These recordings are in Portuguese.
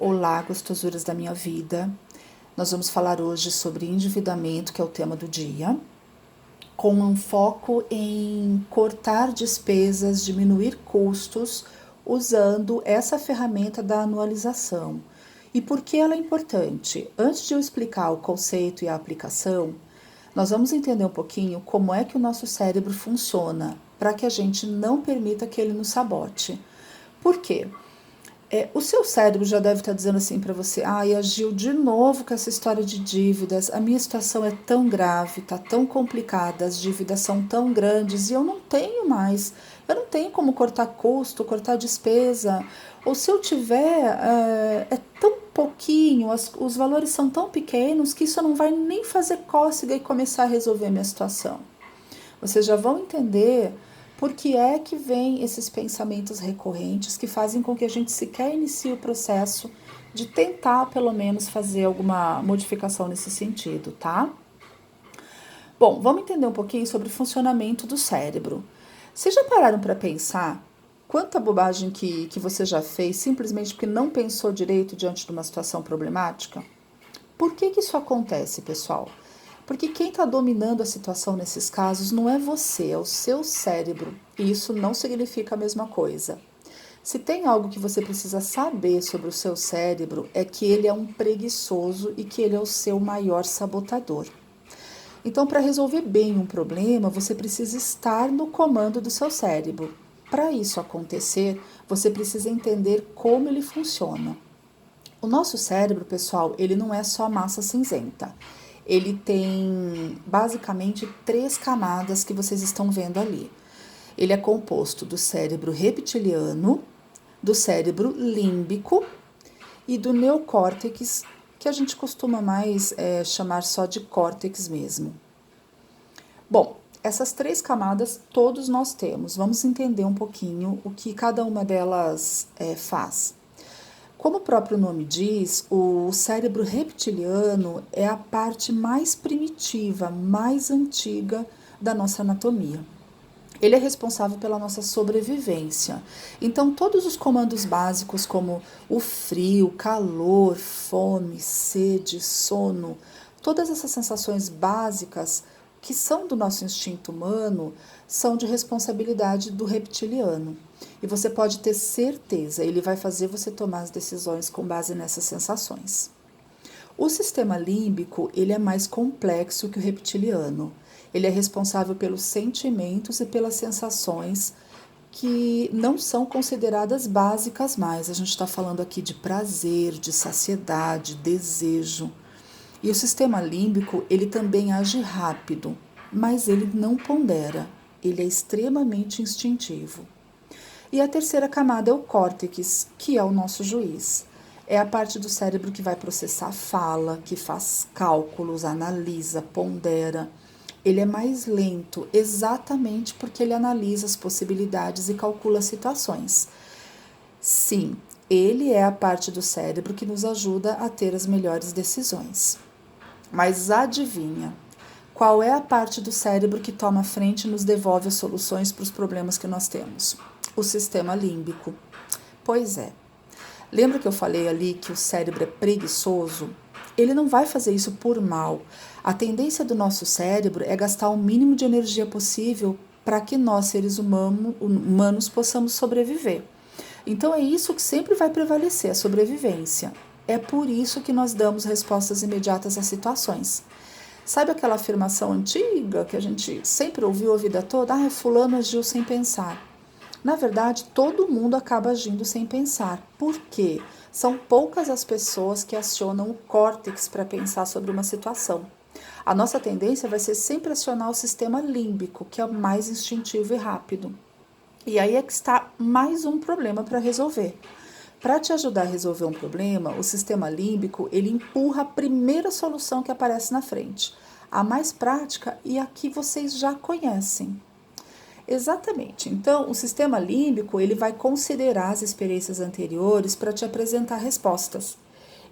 Olá, gostosuras da minha vida. Nós vamos falar hoje sobre endividamento, que é o tema do dia, com um foco em cortar despesas, diminuir custos, usando essa ferramenta da anualização. E por que ela é importante? Antes de eu explicar o conceito e a aplicação, nós vamos entender um pouquinho como é que o nosso cérebro funciona, para que a gente não permita que ele nos sabote. Por quê? O seu cérebro já deve estar dizendo assim para você: ai, agiu de novo com essa história de dívidas, a minha situação é tão grave, tá tão complicada, as dívidas são tão grandes e eu não tenho mais, eu não tenho como cortar custo, cortar despesa, ou se eu tiver, é tão pouquinho, os valores são tão pequenos que isso não vai nem fazer cócega e começar a resolver a minha situação. Vocês já vão entender por que é que vem esses pensamentos recorrentes que fazem com que a gente sequer inicie o processo de tentar, pelo menos, fazer alguma modificação nesse sentido, tá? Bom, vamos entender um pouquinho sobre o funcionamento do cérebro. Vocês já pararam para pensar quanta bobagem que você já fez simplesmente porque não pensou direito diante de uma situação problemática? Por que isso acontece, pessoal? Porque quem está dominando a situação nesses casos não é você, é o seu cérebro. E isso não significa a mesma coisa. Se tem algo que você precisa saber sobre o seu cérebro, é que ele é um preguiçoso e que ele é o seu maior sabotador. Então, para resolver bem um problema, você precisa estar no comando do seu cérebro. Para isso acontecer, você precisa entender como ele funciona. O nosso cérebro, pessoal, ele não é só massa cinzenta. Ele tem basicamente 3 camadas que vocês estão vendo ali. Ele é composto do cérebro reptiliano, do cérebro límbico e do neocórtex, que a gente costuma mais chamar só de córtex mesmo. Bom, essas 3 camadas todos nós temos. Vamos entender um pouquinho o que cada uma delas faz. Como o próprio nome diz, o cérebro reptiliano é a parte mais primitiva, mais antiga da nossa anatomia. Ele é responsável pela nossa sobrevivência. Então, todos os comandos básicos, como o frio, calor, fome, sede, sono, todas essas sensações básicas que são do nosso instinto humano, são de responsabilidade do reptiliano. E você pode ter certeza, ele vai fazer você tomar as decisões com base nessas sensações. O sistema límbico, ele é mais complexo que o reptiliano. Ele é responsável pelos sentimentos e pelas sensações que não são consideradas básicas mais. A gente está falando aqui de prazer, de saciedade, desejo. E o sistema límbico, ele também age rápido, mas ele não pondera. Ele é extremamente instintivo. E a terceira camada é o córtex, que é o nosso juiz. É a parte do cérebro que vai processar a fala, que faz cálculos, analisa, pondera. Ele é mais lento, exatamente porque ele analisa as possibilidades e calcula situações. Sim, ele é a parte do cérebro que nos ajuda a ter as melhores decisões. Mas adivinha, qual é a parte do cérebro que toma a frente e nos devolve as soluções para os problemas que nós temos? O sistema límbico. Pois é. Lembra que eu falei ali que o cérebro é preguiçoso? Ele não vai fazer isso por mal. A tendência do nosso cérebro é gastar o mínimo de energia possível para que nós, seres humanos, possamos sobreviver. Então é isso que sempre vai prevalecer, a sobrevivência. É por isso que nós damos respostas imediatas às situações. Sabe aquela afirmação antiga que a gente sempre ouviu a vida toda? Ah, fulano agiu sem pensar. Na verdade, todo mundo acaba agindo sem pensar. Por quê? São poucas as pessoas que acionam o córtex para pensar sobre uma situação. A nossa tendência vai ser sempre acionar o sistema límbico, que é o mais instintivo e rápido. E aí é que está mais um problema para resolver. Para te ajudar a resolver um problema, o sistema límbico, ele empurra a primeira solução que aparece na frente, a mais prática e a que vocês já conhecem. Exatamente. Então, o sistema límbico, ele vai considerar as experiências anteriores para te apresentar respostas.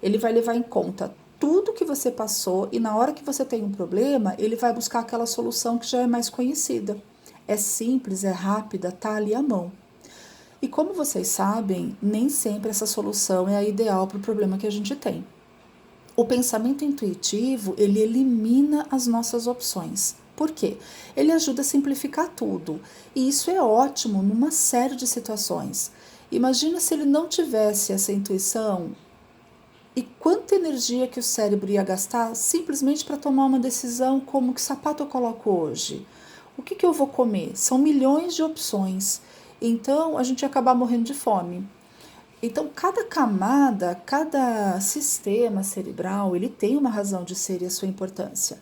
Ele vai levar em conta tudo que você passou e na hora que você tem um problema, ele vai buscar aquela solução que já é mais conhecida. É simples, é rápida, tá ali à mão. E como vocês sabem, nem sempre essa solução é a ideal para o problema que a gente tem. O pensamento intuitivo, ele elimina as nossas opções. Por quê? Ele ajuda a simplificar tudo. E isso é ótimo numa série de situações. Imagina se ele não tivesse essa intuição e quanta energia que o cérebro ia gastar simplesmente para tomar uma decisão como que sapato eu coloco hoje? O que eu vou comer? São milhões de opções. Então, a gente ia acabar morrendo de fome. Então, cada camada, cada sistema cerebral, ele tem uma razão de ser e a sua importância.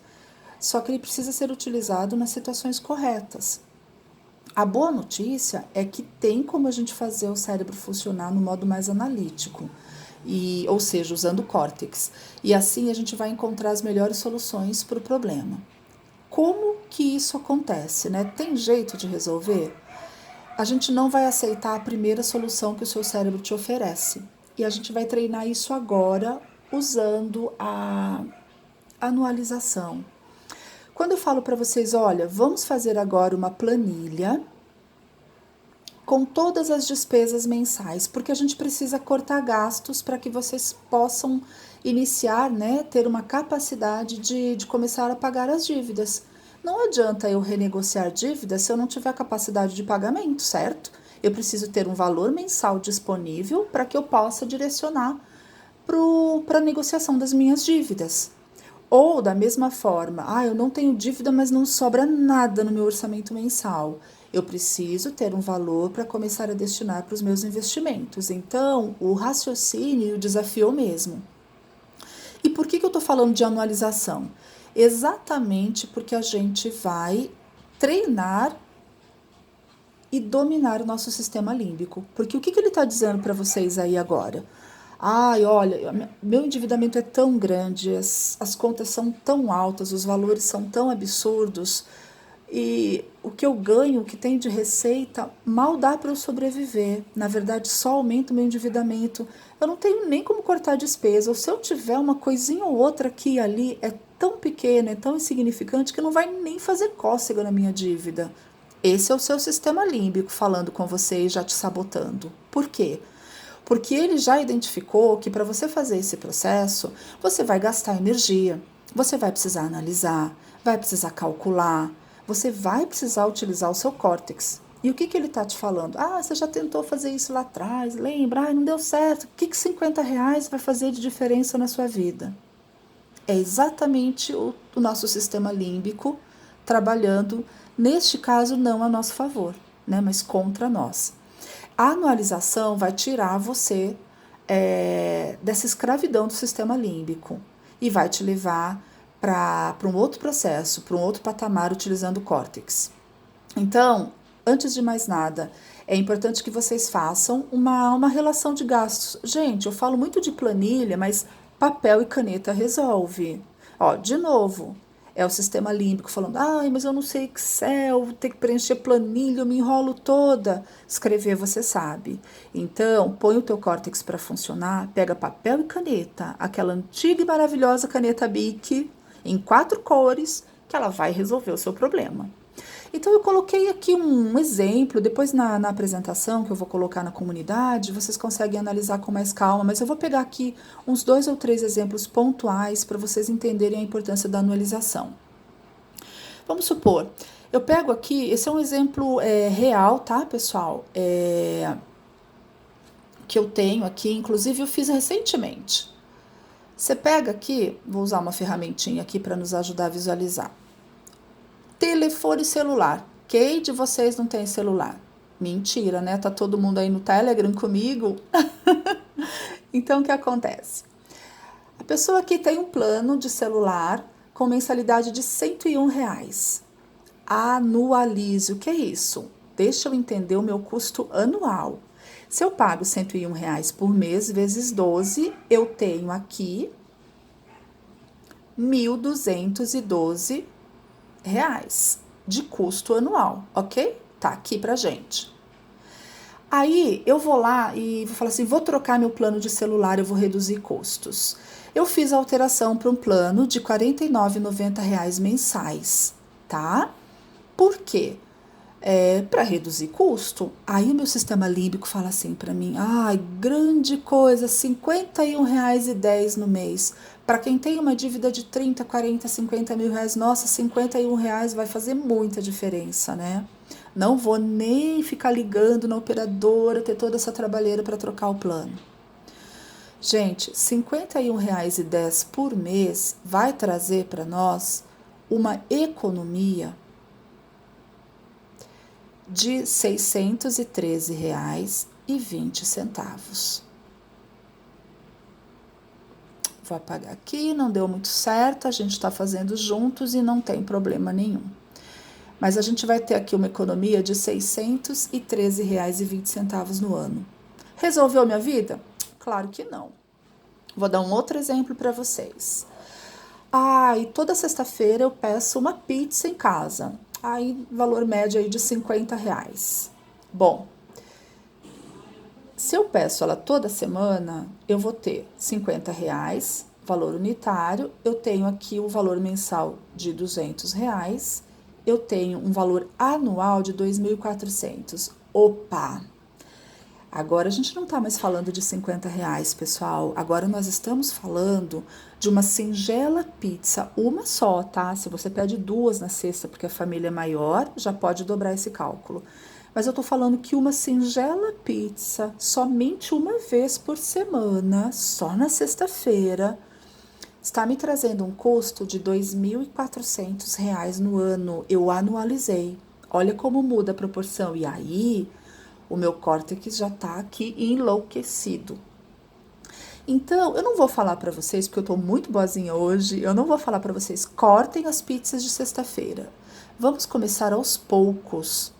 Só que ele precisa ser utilizado nas situações corretas. A boa notícia é que tem como a gente fazer o cérebro funcionar no modo mais analítico, ou seja, usando o córtex. E assim a gente vai encontrar as melhores soluções para o problema. Como que isso acontece, né? Tem jeito de resolver? A gente não vai aceitar a primeira solução que o seu cérebro te oferece. E a gente vai treinar isso agora usando a anualização. Quando eu falo para vocês, olha, vamos fazer agora uma planilha com todas as despesas mensais, porque a gente precisa cortar gastos para que vocês possam iniciar, né, ter uma capacidade de começar a pagar as dívidas. Não adianta eu renegociar dívidas se eu não tiver capacidade de pagamento, certo? Eu preciso ter um valor mensal disponível para que eu possa direcionar para a negociação das minhas dívidas. Ou, da mesma forma, eu não tenho dívida, mas não sobra nada no meu orçamento mensal. Eu preciso ter um valor para começar a destinar para os meus investimentos. Então, o raciocínio e o desafio é o mesmo. E por que eu estou falando de anualização? Exatamente porque a gente vai treinar e dominar o nosso sistema límbico. Porque o que ele está dizendo para vocês aí agora? Olha, meu endividamento é tão grande, as contas são tão altas, os valores são tão absurdos e o que eu ganho, o que tem de receita, mal dá para eu sobreviver. Na verdade, só aumenta o meu endividamento. Eu não tenho nem como cortar despesa. Ou se eu tiver uma coisinha ou outra aqui e ali, é tão pequena, é tão insignificante que não vai nem fazer cócega na minha dívida. Esse é o seu sistema límbico falando com você e já te sabotando. Por quê? Porque ele já identificou que para você fazer esse processo, você vai gastar energia, você vai precisar analisar, vai precisar calcular, você vai precisar utilizar o seu córtex. E o que ele está te falando? Você já tentou fazer isso lá atrás, lembra? Não deu certo. O que R$ 50 vai fazer de diferença na sua vida? É exatamente o nosso sistema límbico trabalhando, neste caso, não a nosso favor, né, mas contra nós. A anualização vai tirar você dessa escravidão do sistema límbico e vai te levar para um outro processo, para um outro patamar utilizando o córtex. Então, antes de mais nada, é importante que vocês façam uma relação de gastos. Gente, eu falo muito de planilha, mas papel e caneta resolve. De novo, é o sistema límbico falando, mas eu não sei Excel, vou ter que preencher planilha, eu me enrolo toda. Escrever você sabe. Então, põe o teu córtex para funcionar, pega papel e caneta, aquela antiga e maravilhosa caneta Bic, em 4 cores, que ela vai resolver o seu problema. Então, eu coloquei aqui um exemplo, depois na apresentação que eu vou colocar na comunidade, vocês conseguem analisar com mais calma, mas eu vou pegar aqui uns 2 ou 3 exemplos pontuais para vocês entenderem a importância da anualização. Vamos supor, eu pego aqui, esse é um exemplo real, tá, pessoal? Que eu tenho aqui, inclusive eu fiz recentemente. Você pega aqui, vou usar uma ferramentinha aqui para nos ajudar a visualizar. Telefone celular. Quem de vocês não tem celular? Mentira, né? Tá todo mundo aí no Telegram comigo? Então, o que acontece? A pessoa aqui tem um plano de celular com mensalidade de R$ 101. Anualize. O que é isso? Deixa eu entender o meu custo anual. Se eu pago R$ 101 por mês, vezes 12, eu tenho aqui R$ 1.212 de custo anual, ok? Tá aqui pra gente. Aí eu vou lá e vou falar assim, vou trocar meu plano de celular, eu vou reduzir custos. Eu fiz a alteração para um plano de R$ 49,90 mensais, tá? Por quê? para reduzir custo. Aí o meu sistema límbico fala assim para mim: ai, grande coisa, R$ 51,10 no mês. Para quem tem uma dívida de 30, 40, 50 mil reais, nossa, R$ 51 vai fazer muita diferença, né? Não vou nem ficar ligando na operadora, ter toda essa trabalheira para trocar o plano. Gente, R$ 51,10 por mês vai trazer para nós uma economia de R$ 613,20. Vou apagar aqui, não deu muito certo, a gente está fazendo juntos e não tem problema nenhum. Mas a gente vai ter aqui uma economia de R$ 613,20 no ano. Resolveu minha vida? Claro que não. Vou dar um outro exemplo para vocês. E toda sexta-feira eu peço uma pizza em casa. Aí, valor médio aí de R$ 50. Bom, se eu peço ela toda semana, eu vou ter R$ 50, valor unitário. Eu tenho aqui o valor mensal de R$ 200. Eu tenho um valor anual de 2.400. Opa! Agora a gente não está mais falando de R$ 50, pessoal. Agora nós estamos falando de uma singela pizza, uma só, tá? Se você pede duas na sexta porque a família é maior, já pode dobrar esse cálculo. Mas eu tô falando que uma singela pizza, somente uma vez por semana, só na sexta-feira, está me trazendo um custo de R$ 2.400 no ano. Eu anualizei. Olha como muda a proporção. E aí, o meu córtex já está aqui enlouquecido. Então, eu não vou falar para vocês, porque eu estou muito boazinha hoje, eu não vou falar para vocês, cortem as pizzas de sexta-feira. Vamos começar aos poucos,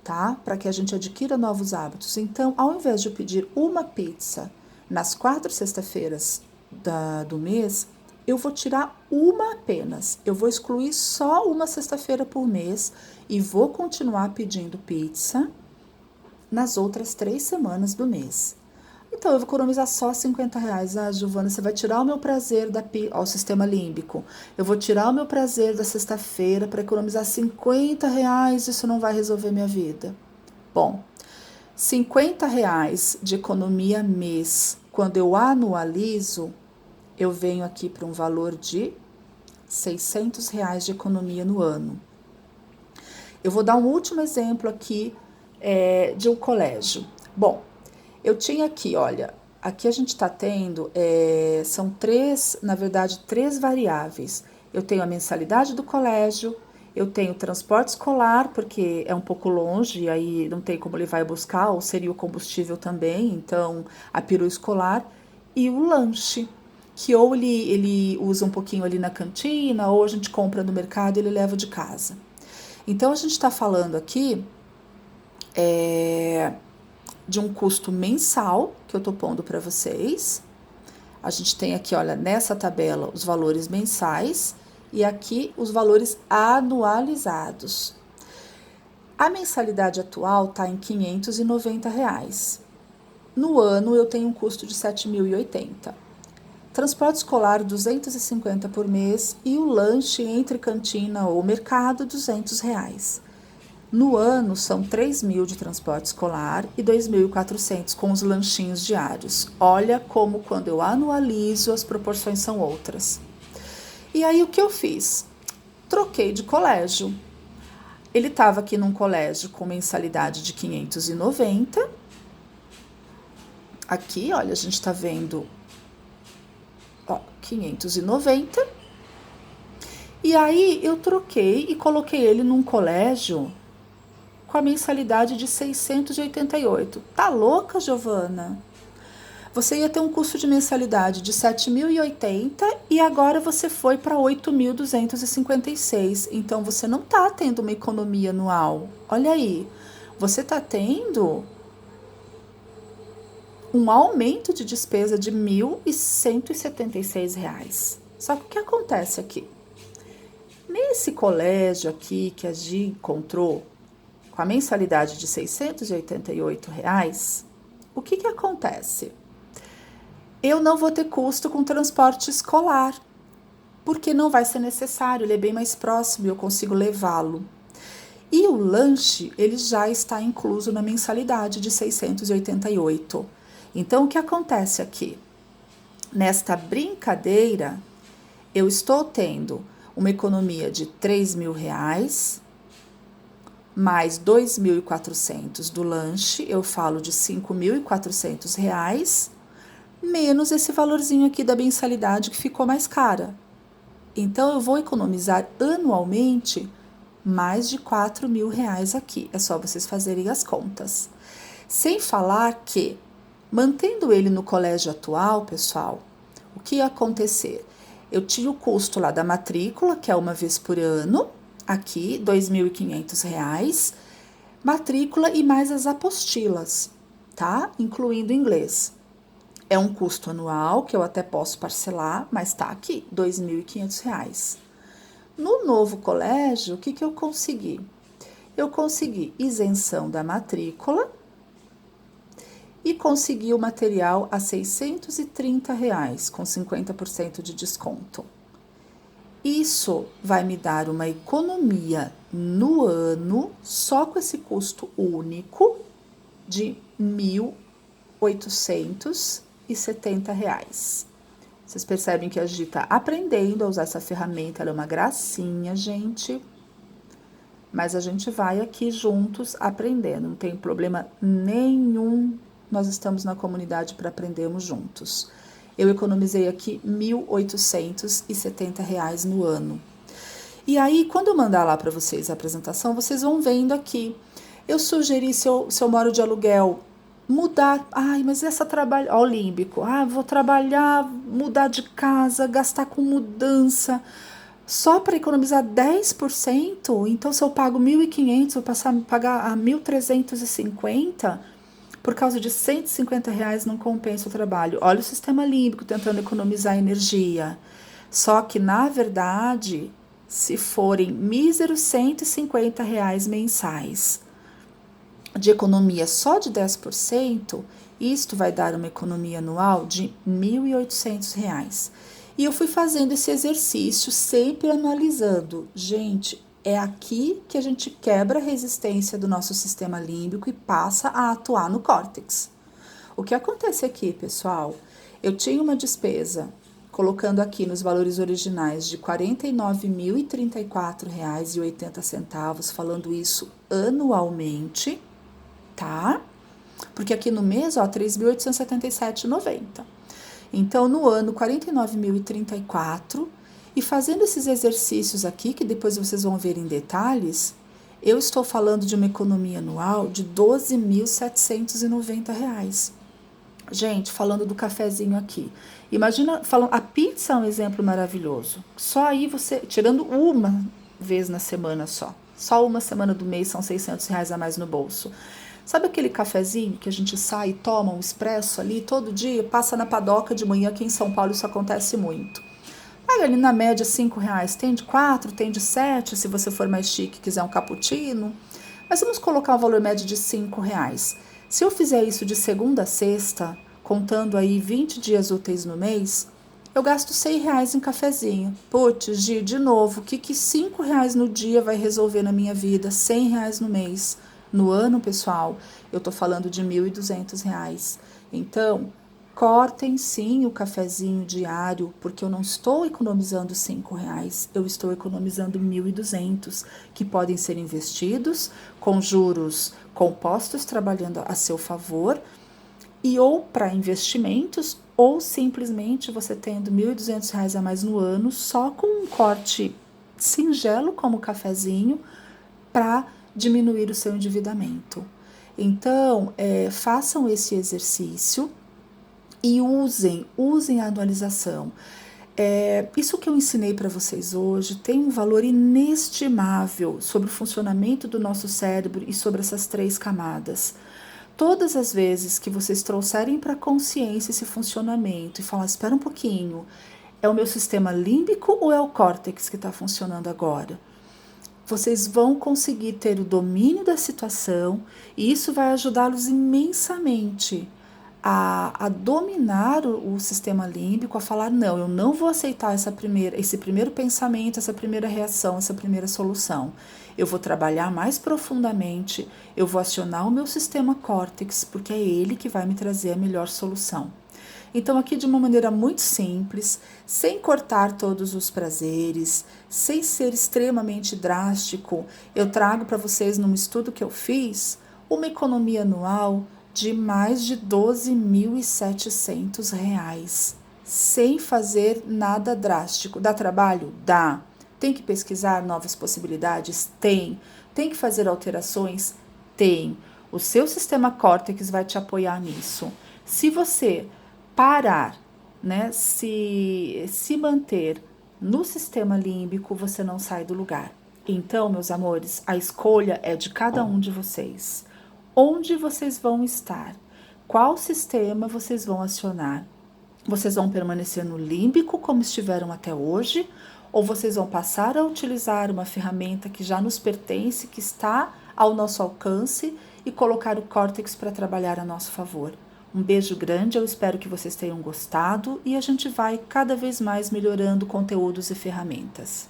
tá? Para que a gente adquira novos hábitos. Então, ao invés de eu pedir uma pizza nas 4 sexta-feiras do mês, eu vou tirar uma apenas. Eu vou excluir só uma sexta-feira por mês e vou continuar pedindo pizza nas outras 3 semanas do mês. Então, eu vou economizar só R$ 50. Giovana, você vai tirar o meu prazer ao sistema límbico. Eu vou tirar o meu prazer da sexta-feira para economizar R$ 50. Isso não vai resolver minha vida. Bom, R$ 50 de economia mês. Quando eu anualizo, eu venho aqui para um valor de R$ 600 de economia no ano. Eu vou dar um último exemplo aqui de um colégio. Bom, eu tinha aqui, olha, aqui a gente está tendo, são na verdade, 3 variáveis. Eu tenho a mensalidade do colégio, eu tenho o transporte escolar, porque é um pouco longe, e aí não tem como levar e buscar, ou seria o combustível também, então a perua escolar, e o lanche, que ou ele usa um pouquinho ali na cantina, ou a gente compra no mercado e ele leva de casa. Então, a gente está falando aqui de um custo mensal que eu tô pondo para vocês. A gente tem aqui, olha, nessa tabela os valores mensais e aqui os valores anualizados. A mensalidade atual tá em R$ 590. No ano eu tenho um custo de 7.080. Transporte escolar 250 por mês e o lanche entre cantina ou mercado R$ 200. No ano, são 3.000 de transporte escolar e 2.400 com os lanchinhos diários. Olha como quando eu anualizo, as proporções são outras. E aí, o que eu fiz? Troquei de colégio. Ele estava aqui num colégio com mensalidade de 590. Aqui, olha, a gente está vendo 590. E aí, eu troquei e coloquei ele num colégio com a mensalidade de 688. Tá louca, Giovana? Você ia ter um custo de mensalidade de 7.080 e agora você foi para 8.256. Então, você não tá tendo uma economia anual. Olha aí, você tá tendo um aumento de despesa de R$ 1.176. Só que o que acontece aqui? Nesse colégio aqui que a Gi encontrou, com a mensalidade de R$ 688, o que acontece? Eu não vou ter custo com transporte escolar, porque não vai ser necessário, ele é bem mais próximo e eu consigo levá-lo. E o lanche, ele já está incluso na mensalidade de 688. Então, o que acontece aqui? Nesta brincadeira, eu estou tendo uma economia de R$ 3.000, mais 2.400 do lanche, eu falo de R$ 5.400, menos esse valorzinho aqui da mensalidade que ficou mais cara. Então, eu vou economizar anualmente mais de R$ 4.000 aqui. É só vocês fazerem as contas. Sem falar que, mantendo ele no colégio atual, pessoal, o que ia acontecer? Eu tinha o custo lá da matrícula, que é uma vez por ano, aqui, R$ 2.500, matrícula e mais as apostilas, tá? Incluindo inglês. É um custo anual, que eu até posso parcelar, mas tá aqui, R$ 2.500. No novo colégio, o que eu consegui? Eu consegui isenção da matrícula e consegui o material a R$ 630, com 50% de desconto. Isso vai me dar uma economia no ano, só com esse custo único, de R$ 1.870. Vocês percebem que a Gi está aprendendo a usar essa ferramenta, ela é uma gracinha, gente. Mas a gente vai aqui juntos aprendendo, não tem problema nenhum. Nós estamos na comunidade para aprendermos juntos. Eu economizei aqui R$ 1.870 no ano. E aí, quando eu mandar lá para vocês a apresentação, vocês vão vendo aqui. Eu sugeri, se eu moro de aluguel, mudar. Ai, mas essa trabalho. Ó, o límbico. Ah, vou trabalhar, mudar de casa, gastar com mudança. Só para economizar 10%? Então, se eu pago 1.500, vou passar a pagar a 1.350. Por causa de R$ 150 não compensa o trabalho. Olha o sistema límbico tentando economizar energia. Só que, na verdade, se forem míseros R$ 150 mensais de economia só de 10%, isto vai dar uma economia anual de R$ 1.800. E eu fui fazendo esse exercício, sempre analisando. Gente, é aqui que a gente quebra a resistência do nosso sistema límbico e passa a atuar no córtex. O que acontece aqui, pessoal? Eu tinha uma despesa, colocando aqui nos valores originais, de R$ 49.034,80, falando isso anualmente, tá? Porque aqui no mês, ó, R$ 3.877,90. Então, no ano, R$ 49.034. E fazendo esses exercícios aqui, que depois vocês vão ver em detalhes, eu estou falando de uma economia anual de R$ 12.790. Gente, falando do cafezinho aqui. Imagina, a pizza é um exemplo maravilhoso. Só aí você, tirando uma vez na semana só uma semana do mês são R$ 600 a mais no bolso. Sabe aquele cafezinho que a gente sai e toma um expresso ali todo dia, passa na padoca de manhã, aqui em São Paulo isso acontece muito. Paga ali na média R$ 5, tem de 4, tem de 7, se você for mais chique, quiser um cappuccino. Mas vamos colocar um valor médio de R$ 5. Se eu fizer isso de segunda a sexta, contando aí 20 dias úteis no mês, eu gasto R$ 6 em cafezinho. Putz, Gi, de novo, o que R$ 5 no dia vai resolver na minha vida? R$ 100 no mês. No ano, pessoal, eu tô falando de R$ 1.200. Então, cortem sim o cafezinho diário, porque eu não estou economizando R$ 5, eu estou economizando 1.200, que podem ser investidos com juros compostos trabalhando a seu favor, e ou para investimentos, ou simplesmente você tendo R$ 1.200 a mais no ano, só com um corte singelo como o cafezinho, para diminuir o seu endividamento. Então, façam esse exercício e usem a anualização. Isso que eu ensinei para vocês hoje tem um valor inestimável sobre o funcionamento do nosso cérebro e sobre essas 3 camadas. Todas as vezes que vocês trouxerem para a consciência esse funcionamento e falar, espera um pouquinho, é o meu sistema límbico ou é o córtex que está funcionando agora? Vocês vão conseguir ter o domínio da situação e isso vai ajudá-los imensamente a dominar o sistema límbico, a falar, não, eu não vou aceitar esse primeiro pensamento, essa primeira reação, essa primeira solução. eu vou trabalhar mais profundamente, eu vou acionar o meu sistema córtex, porque é ele que vai me trazer a melhor solução. Então, aqui de uma maneira muito simples, sem cortar todos os prazeres, sem ser extremamente drástico, eu trago para vocês, num estudo que eu fiz, uma economia anual de mais de R$ 12.700, sem fazer nada drástico. Dá trabalho? Dá. Tem que pesquisar novas possibilidades? Tem. Tem que fazer alterações? Tem. O seu sistema córtex vai te apoiar nisso. Se você parar, né, se manter no sistema límbico, você não sai do lugar. Então, meus amores, a escolha é de cada um de vocês. Onde vocês vão estar? Qual sistema vocês vão acionar? Vocês vão permanecer no límbico como estiveram até hoje? Ou vocês vão passar a utilizar uma ferramenta que já nos pertence, que está ao nosso alcance, e colocar o córtex para trabalhar a nosso favor? Um beijo grande, eu espero que vocês tenham gostado e a gente vai cada vez mais melhorando conteúdos e ferramentas.